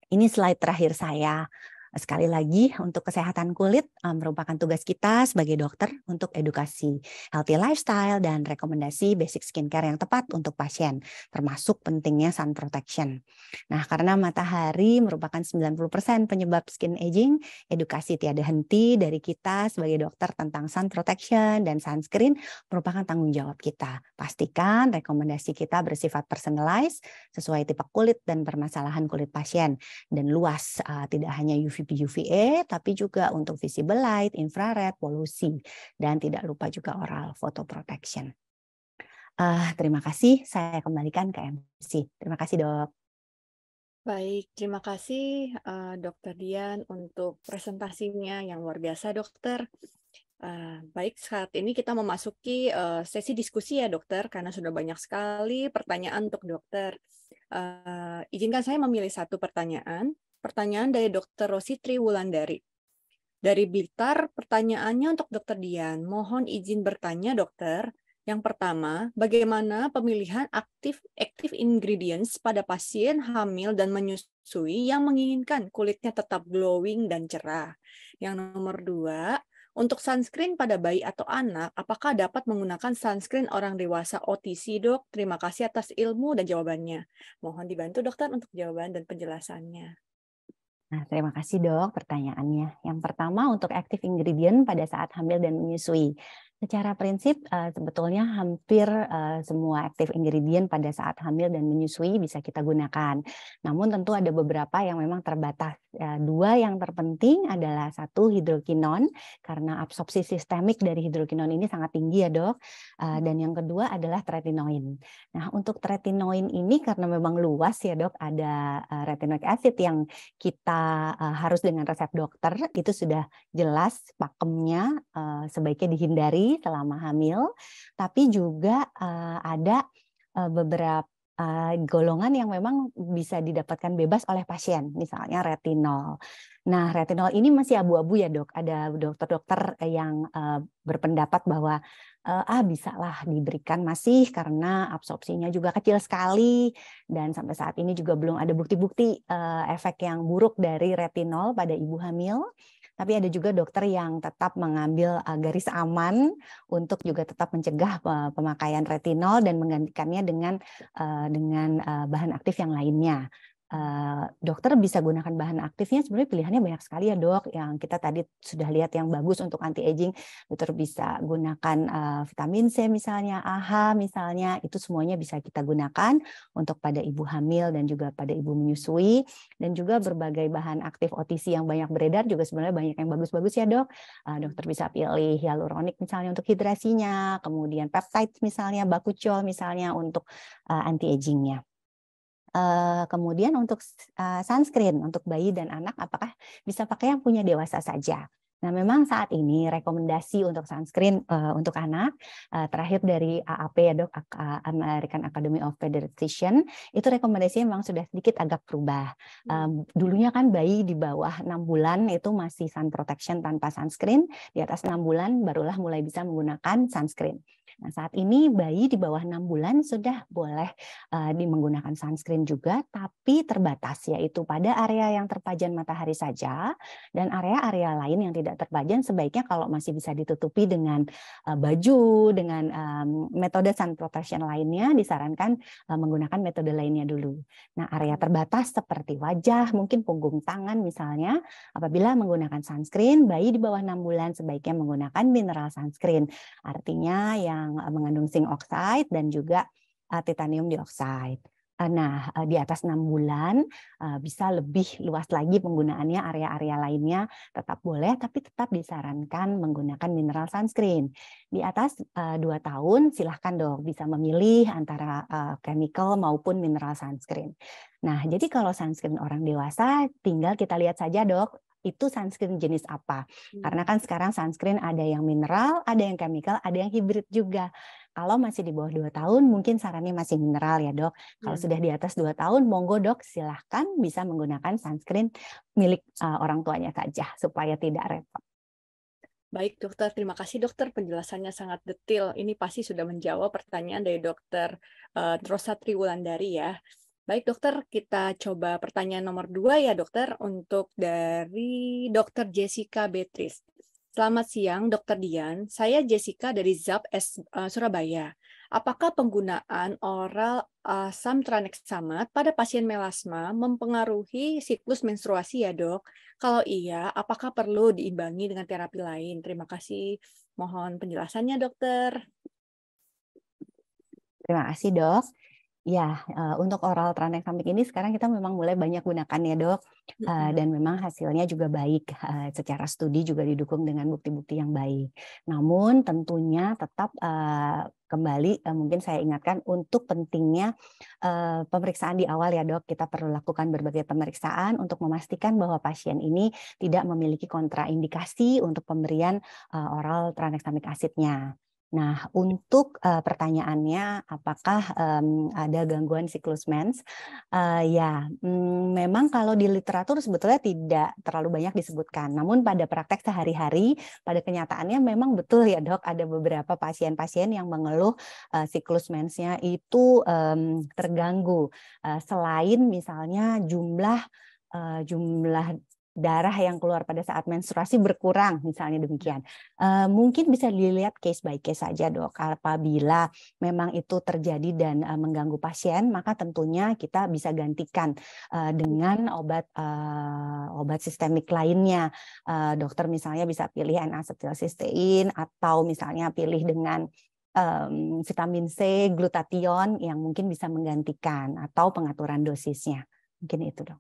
Ini slide terakhir saya. Sekali lagi, untuk kesehatan kulit merupakan tugas kita sebagai dokter untuk edukasi healthy lifestyle dan rekomendasi basic skincare yang tepat untuk pasien, termasuk pentingnya sun protection. Nah, karena matahari merupakan 90% penyebab skin aging, edukasi tiada henti dari kita sebagai dokter tentang sun protection dan sunscreen merupakan tanggung jawab kita. Pastikan rekomendasi kita bersifat personalized, sesuai tipe kulit dan permasalahan kulit pasien, dan luas, tidak hanya UVA, tapi juga untuk visible light, infrared, polusi, dan tidak lupa juga oral photoprotection. Terima kasih, saya kembalikan ke MC. Terima kasih dok. Baik, terima kasih Dokter Dian untuk presentasinya yang luar biasa, dokter. Baik, saat ini kita memasuki sesi diskusi ya, dokter, karena sudah banyak sekali pertanyaan untuk dokter. Izinkan saya memilih satu pertanyaan. Pertanyaan dari Dr. Rositri Wulandari. Dari Blitar, pertanyaannya untuk Dr. Dian. Mohon izin bertanya, dokter. Yang pertama, bagaimana pemilihan active ingredients pada pasien hamil dan menyusui yang menginginkan kulitnya tetap glowing dan cerah? Yang nomor dua, untuk sunscreen pada bayi atau anak, apakah dapat menggunakan sunscreen orang dewasa OTC, dok? Terima kasih atas ilmu dan jawabannya. Mohon dibantu, dokter, untuk jawaban dan penjelasannya. Nah, terima kasih dok pertanyaannya. Yang pertama untuk active ingredient pada saat hamil dan menyusui. Secara prinsip sebetulnya hampir semua active ingredient pada saat hamil dan menyusui bisa kita gunakan. Namun tentu ada beberapa yang memang terbatas. Dua yang terpenting adalah satu hidrokinon, karena absorpsi sistemik dari hidrokinon ini sangat tinggi ya dok. Dan yang kedua adalah tretinoin. Nah untuk tretinoin ini karena memang luas ya dok, ada retinoic acid yang kita harus dengan resep dokter, itu sudah jelas pakemnya sebaiknya dihindari selama hamil, tapi juga ada beberapa golongan yang memang bisa didapatkan bebas oleh pasien, misalnya retinol. Nah, retinol ini masih abu-abu ya dok. Ada dokter-dokter yang berpendapat bahwa bisa lah diberikan masih karena absorpsinya juga kecil sekali dan sampai saat ini juga belum ada bukti-bukti efek yang buruk dari retinol pada ibu hamil. Tapi ada juga dokter yang tetap mengambil garis aman untuk juga tetap mencegah pemakaian retinol dan menggantikannya dengan bahan aktif yang lainnya. Dokter bisa gunakan bahan aktifnya, sebenarnya pilihannya banyak sekali ya dok. Yang kita tadi sudah lihat yang bagus untuk anti aging, dokter bisa gunakan vitamin C misalnya, AHA misalnya, itu semuanya bisa kita gunakan untuk pada ibu hamil dan juga pada ibu menyusui. Dan juga berbagai bahan aktif OTC yang banyak beredar juga sebenarnya banyak yang bagus-bagus ya dok. Dokter bisa pilih hyaluronic misalnya untuk hidrasinya, kemudian peptide misalnya, bakucol misalnya untuk anti agingnya. Kemudian untuk sunscreen untuk bayi dan anak, apakah bisa pakai yang punya dewasa saja? Nah, memang saat ini rekomendasi untuk sunscreen untuk anak terakhir dari AAP ya dok, American Academy of Pediatricians, itu rekomendasinya memang sudah sedikit agak berubah. Dulunya kan bayi di bawah 6 bulan itu masih sun protection tanpa sunscreen, di atas 6 bulan barulah mulai bisa menggunakan sunscreen. Nah, saat ini bayi di bawah 6 bulan sudah boleh menggunakan sunscreen juga, tapi terbatas, yaitu pada area yang terpajan matahari saja, dan area-area lain yang tidak terpajan sebaiknya kalau masih bisa ditutupi dengan baju, dengan metode sun protection lainnya, disarankan menggunakan metode lainnya dulu. Nah, area terbatas seperti wajah, mungkin punggung tangan misalnya, apabila menggunakan sunscreen, bayi di bawah 6 bulan sebaiknya menggunakan mineral sunscreen, artinya yang mengandung zinc oxide dan juga titanium dioxide. Nah, di atas 6 bulan bisa lebih luas lagi penggunaannya, area-area lainnya tetap boleh, tapi tetap disarankan menggunakan mineral sunscreen. Di atas 2 tahun silahkan dok bisa memilih antara chemical maupun mineral sunscreen. Nah, jadi kalau sunscreen orang dewasa tinggal kita lihat saja dok, itu sunscreen jenis apa. Karena kan sekarang sunscreen ada yang mineral, ada yang chemical, ada yang hibrid juga. Kalau masih di bawah 2 tahun mungkin sarannya masih mineral ya dok. Kalau sudah di atas 2 tahun monggo dok silahkan bisa menggunakan sunscreen milik orang tuanya saja supaya tidak repot. Baik dokter, terima kasih dokter, penjelasannya sangat detail. Ini pasti sudah menjawab pertanyaan dari dokter Rosa Triwulandari ya. Baik dokter, kita coba pertanyaan nomor 2 ya dokter, untuk dari dokter Jessica Beatrice. Selamat siang dokter Dian, saya Jessica dari ZAP Surabaya. Apakah penggunaan oral asam tranexamat pada pasien melasma mempengaruhi siklus menstruasi ya dok? Kalau iya, apakah perlu diimbangi dengan terapi lain? Terima kasih. Mohon penjelasannya dokter. Terima kasih dok. Ya, untuk oral tranexamic ini sekarang kita memang mulai banyak gunakan ya dok, dan memang hasilnya juga baik, secara studi juga didukung dengan bukti-bukti yang baik. Namun tentunya tetap kembali mungkin saya ingatkan untuk pentingnya pemeriksaan di awal ya dok, kita perlu lakukan berbagai pemeriksaan untuk memastikan bahwa pasien ini tidak memiliki kontraindikasi untuk pemberian oral tranexamic acidnya. Nah, untuk pertanyaannya, apakah ada gangguan siklus mens? Memang kalau di literatur sebetulnya tidak terlalu banyak disebutkan. Namun pada praktek sehari-hari, pada kenyataannya memang betul ya dok, ada beberapa pasien-pasien yang mengeluh siklus mensnya itu terganggu. Selain misalnya jumlah darah yang keluar pada saat menstruasi berkurang, misalnya demikian. Mungkin bisa dilihat case by case saja dok. Apabila memang itu terjadi dan mengganggu pasien, maka tentunya kita bisa gantikan dengan obat sistemik lainnya. Dokter misalnya bisa pilih N-asetilsistein atau misalnya pilih dengan vitamin C, glutathione yang mungkin bisa menggantikan atau pengaturan dosisnya. Mungkin itu dok.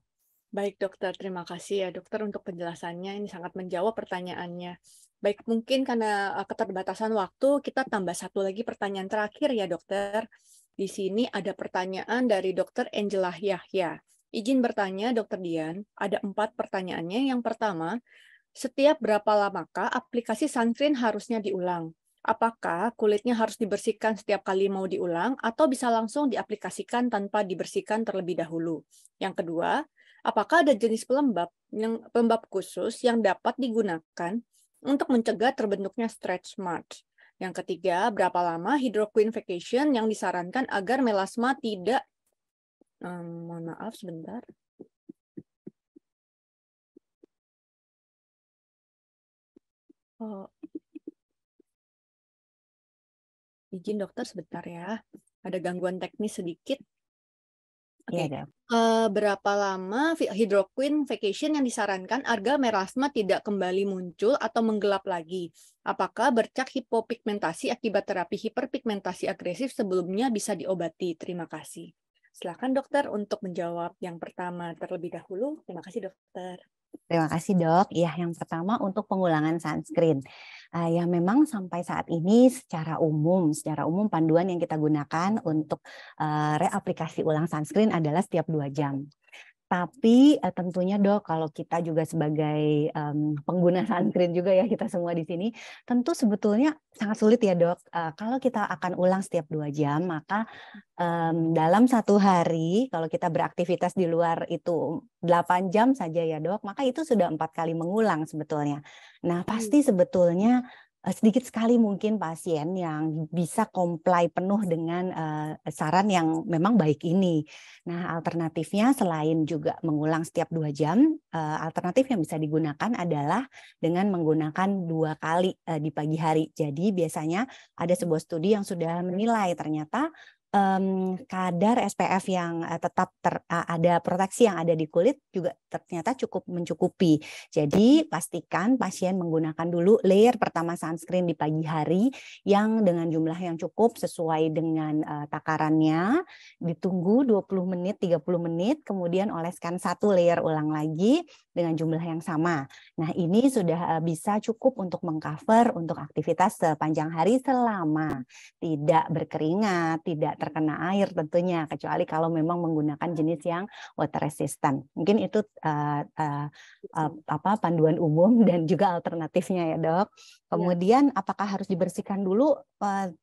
Baik dokter, terima kasih ya dokter untuk penjelasannya. Ini sangat menjawab pertanyaannya. Baik, mungkin karena keterbatasan waktu, kita tambah satu lagi pertanyaan terakhir ya dokter. Di sini ada pertanyaan dari dokter Angela Yahya. Izin bertanya dokter Dian, ada 4 pertanyaannya. Yang pertama, setiap berapa lamakah aplikasi sunscreen harusnya diulang? Apakah kulitnya harus dibersihkan setiap kali mau diulang atau bisa langsung diaplikasikan tanpa dibersihkan terlebih dahulu? Yang kedua, apakah ada jenis pelembab khusus yang dapat digunakan untuk mencegah terbentuknya stretch marks? Yang ketiga, berapa lama hydroquinone yang disarankan agar melasma tidak mohon maaf sebentar. Izin dokter sebentar ya. Ada gangguan teknis sedikit. Oke. Iya, Berapa lama hydroquine vacation yang disarankan agar melasma tidak kembali muncul atau menggelap lagi? Apakah bercak hipopigmentasi akibat terapi hiperpigmentasi agresif sebelumnya bisa diobati? Terima kasih. Silakan dokter untuk menjawab yang pertama terlebih dahulu. Terima kasih dokter. Terima kasih dok. Ya, yang pertama untuk pengulangan sunscreen. Ya memang sampai saat ini secara umum panduan yang kita gunakan untuk reaplikasi ulang sunscreen adalah setiap 2 jam. Tapi tentunya dok, kalau kita juga sebagai pengguna sunscreen juga ya, kita semua di sini, tentu sebetulnya sangat sulit ya dok. Kalau kita akan ulang setiap 2 jam, maka dalam 1 hari, kalau kita beraktivitas di luar itu 8 jam saja ya dok, maka itu sudah 4 kali mengulang sebetulnya. Nah pasti sebetulnya sedikit sekali mungkin pasien yang bisa comply penuh dengan saran yang memang baik ini. Nah, alternatifnya selain juga mengulang setiap 2 jam, alternatif yang bisa digunakan adalah dengan menggunakan 2 kali di pagi hari. Jadi biasanya ada sebuah studi yang sudah menilai ternyata kadar SPF yang tetap ada proteksi yang ada di kulit juga ternyata cukup mencukupi. Jadi pastikan pasien menggunakan dulu layer pertama sunscreen di pagi hari yang dengan jumlah yang cukup sesuai dengan takarannya, ditunggu 20 menit, 30 menit, kemudian oleskan 1 layer ulang lagi dengan jumlah yang sama. Nah ini sudah bisa cukup untuk mengcover untuk aktivitas sepanjang hari selama tidak berkeringat, tidak terkena air tentunya, kecuali kalau memang menggunakan jenis yang water resistant. Mungkin itu panduan umum dan juga alternatifnya ya dok. Kemudian apakah harus dibersihkan dulu?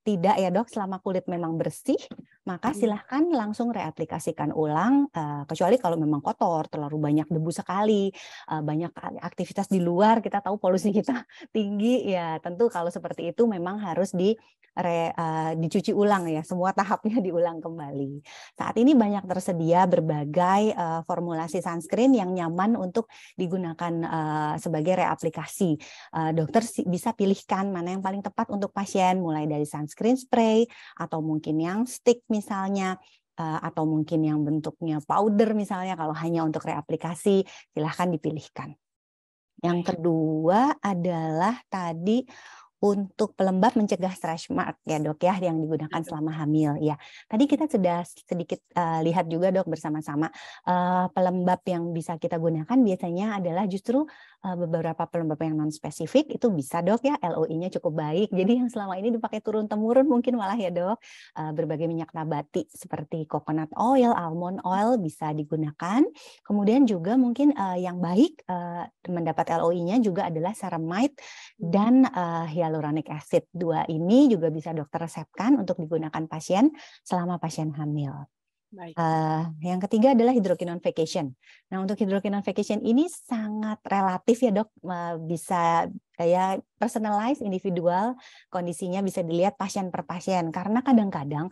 Tidak ya dok, selama kulit memang bersih, maka silahkan langsung reaplikasikan ulang, kecuali kalau memang kotor, terlalu banyak debu sekali, banyak aktivitas di luar, kita tahu polusi kita tinggi, ya tentu kalau seperti itu memang harus dicuci ulang ya, semua tahapnya diulang kembali. Saat ini banyak tersedia berbagai formulasi sunscreen yang nyaman untuk digunakan sebagai reaplikasi. Dokter bisa pilihkan mana yang paling tepat untuk pasien, mulai dari sunscreen spray atau mungkin yang stick misalnya, atau mungkin yang bentuknya powder misalnya. Kalau hanya untuk reaplikasi silahkan dipilihkan. Yang kedua adalah tadi untuk pelembab mencegah stretch mark ya dok ya, yang digunakan selama hamil ya. Tadi kita sudah sedikit lihat juga dok bersama-sama, pelembab yang bisa kita gunakan biasanya adalah justru beberapa pelembab yang non spesifik itu bisa dok ya, LOI-nya cukup baik. Jadi yang selama ini dipakai turun-temurun mungkin malah ya dok, berbagai minyak nabati seperti coconut oil, almond oil bisa digunakan. Kemudian juga mungkin yang baik mendapat LOI-nya juga adalah ceramide dan hyaluronic acid. 2 ini juga bisa dokter resepkan untuk digunakan pasien selama pasien hamil. Baik. Yang ketiga adalah hydroquinone vacation. Nah, untuk hydroquinone vacation ini sangat relatif ya dok, bisa kayak personalized, individual, kondisinya bisa dilihat pasien per pasien. Karena kadang-kadang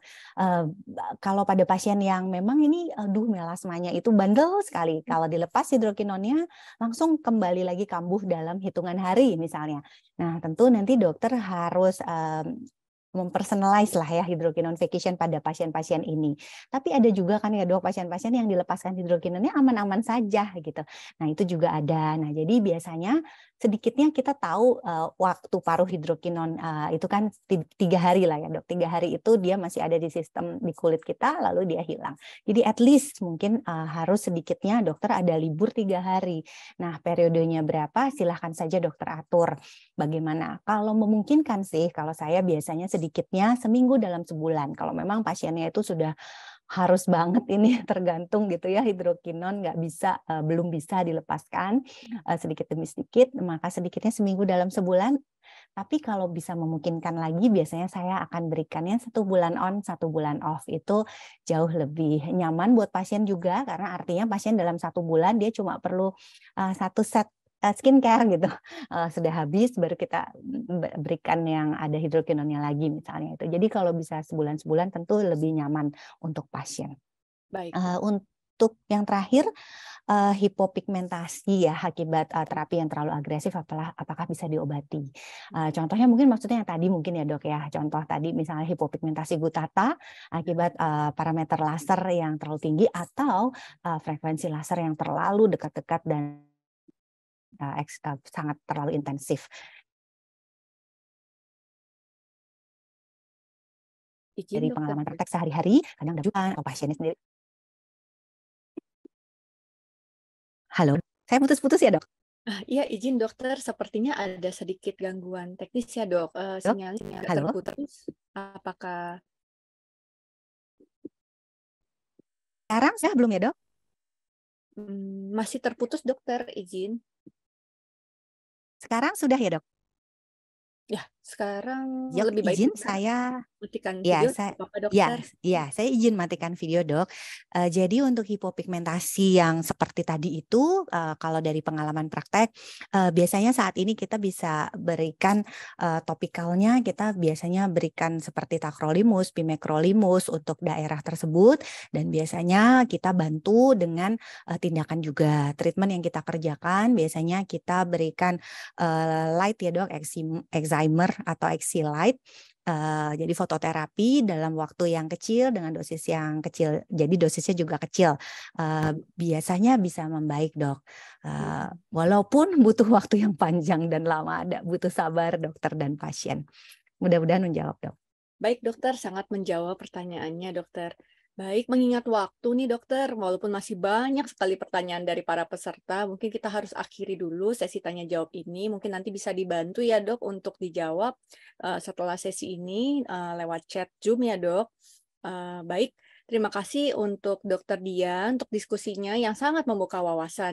kalau pada pasien yang memang ini, aduh melasmanya itu bandel sekali, kalau dilepas hidroquinonnya langsung kembali lagi kambuh dalam hitungan hari misalnya. Nah, tentu nanti dokter harus mempersonalize lah ya hydroquinone vacation pada pasien-pasien ini. Tapi ada juga kan ya dok pasien-pasien yang dilepaskan hidroquinonnya aman-aman saja gitu. Nah itu juga ada. Nah jadi biasanya sedikitnya kita tahu waktu paruh hidroquinon itu kan 3 hari lah ya dok. 3 hari itu dia masih ada di sistem di kulit kita lalu dia hilang. Jadi at least mungkin harus sedikitnya dokter ada libur 3 hari. Nah periodenya berapa silahkan saja dokter atur. Bagaimana? Kalau memungkinkan sih, kalau saya biasanya sedikitnya seminggu dalam sebulan. Kalau memang pasiennya itu sudah harus banget ini tergantung gitu ya hidrokinon nggak bisa belum bisa dilepaskan sedikit demi sedikit, maka sedikitnya seminggu dalam sebulan. Tapi kalau bisa memungkinkan lagi, biasanya saya akan berikannya 1 bulan on, 1 bulan off. Itu jauh lebih nyaman buat pasien juga, karena artinya pasien dalam 1 bulan dia cuma perlu 1 set skincare gitu. Sudah habis baru kita berikan yang ada hidroquinonnya lagi misalnya itu. Jadi kalau bisa sebulan-sebulan tentu lebih nyaman untuk pasien. Baik. Untuk yang terakhir hipopigmentasi ya akibat terapi yang terlalu agresif apakah bisa diobati. Contohnya mungkin maksudnya yang tadi mungkin ya dok ya. Contoh tadi misalnya hipopigmentasi gutata akibat parameter laser yang terlalu tinggi atau frekuensi laser yang terlalu dekat-dekat dan sangat terlalu intensif. Izin Dari dokter. pengalaman praktek sehari-hari, kadang ada juga atau pasiennya sendiri. Halo, saya putus-putus ya dok? Iya, izin dokter, sepertinya ada sedikit gangguan teknis ya dok. Dok, Sinyalnya agak halo. terputus. Apakah Sekarang saya belum ya dok? masih terputus dokter? Izin. Sekarang sudah ya dok? Ya, sekarang Dok, lebih baik izin dokter. saya Matikan Ya, video, saya apa dokter? saya izin matikan video, Dok. Jadi untuk hipopigmentasi yang seperti tadi itu, kalau dari pengalaman praktek, biasanya saat ini kita bisa berikan topikalnya, kita biasanya berikan seperti tacrolimus, pimecrolimus untuk daerah tersebut, dan biasanya kita bantu dengan tindakan juga. Treatment yang kita kerjakan biasanya kita berikan light ya, Dok, excimer atau exilight. Jadi fototerapi dalam waktu yang kecil dengan dosis yang kecil, jadi dosisnya juga kecil. Biasanya bisa membaik dok, walaupun butuh waktu yang panjang dan lama, butuh sabar dokter dan pasien. Mudah-mudahan menjawab dok. Baik dokter, sangat menjawab pertanyaannya dokter. Baik, mengingat waktu nih dokter, walaupun masih banyak sekali pertanyaan dari para peserta, mungkin kita harus akhiri dulu sesi tanya jawab ini. Mungkin nanti bisa dibantu ya dok untuk dijawab setelah sesi ini lewat chat Zoom ya dok. Baik, terima kasih untuk Dokter Dian untuk diskusinya yang sangat membuka wawasan.